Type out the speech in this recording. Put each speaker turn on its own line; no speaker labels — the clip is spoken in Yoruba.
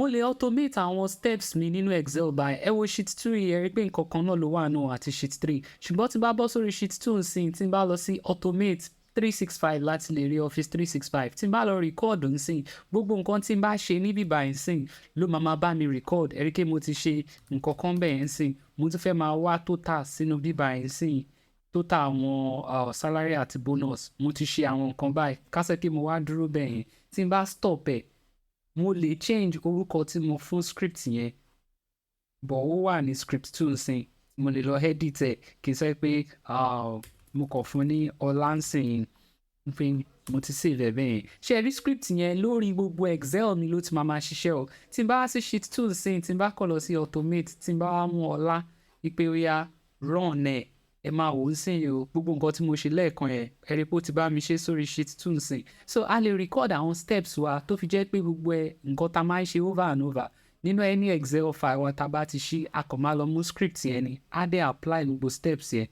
mo lè automate àwọn steps mi nínú Excel by ẹ wo sheet 2 yìí, ẹ rí pé nǹkan kan náà ló wà náà àti sheet 3. Ṣùgbọ́n tí n bá bọ́ sórí sheet 2 nsìn, tí n bá lọ sí automate 365 láti lè rí Office 365, tí n bá lọ record nsìn, gbogbo nǹkan tí n bá ṣe níbí báyìí nsìn ló máa bá mi record. Ẹ rí pé mo ti ṣe nǹkan kan bẹ́ẹ̀ nsìn, mo tún fẹ́ máa wá total sínú bí báyìí nsìn, total àwọn salary àti bonus. Mo ti ṣe àwọn nǹkan báyìí. Ká sọ pé mo wá dúró bẹ́ẹ̀ yẹn, tí n bá stop ẹ̀, mo lè change orúkọ tí mo fún script yẹn, but ó wà ní script 2 nsìn. Mo lè lọ edit ẹ̀ kí n sọ pé mo kàn fún ní Ọlánsìn pé mo ti save ẹ̀ bẹ́ẹ̀ yẹn. Ṣé ẹ rí script yẹn lórí gbogbo Excel mi ló ti máa ṣiṣẹ́ o. Tí n bá wá sí sheet 2 nsìn, tí n bá kọ̀ lọ sí automate, tí n bá wá mú Ọlá wípé ó yá run ẹ̀, ẹ máa wò ó nsìn o, gbogbo nǹkan tí mo ṣe lẹ́ẹ̀kan yẹn, ẹ rí pé ó ti bá mi ṣe sórí sheet 2 nsìn. So a lè record àwọn steps wa tó fi jẹ́ pé gbogbo nǹkan tá máa ń ṣe over and over nínú any Excel file wa tá bá ti ṣí, a kàn máa lọ mú script yẹn ni, á dẹ̀ apply gbogbo steps yẹn.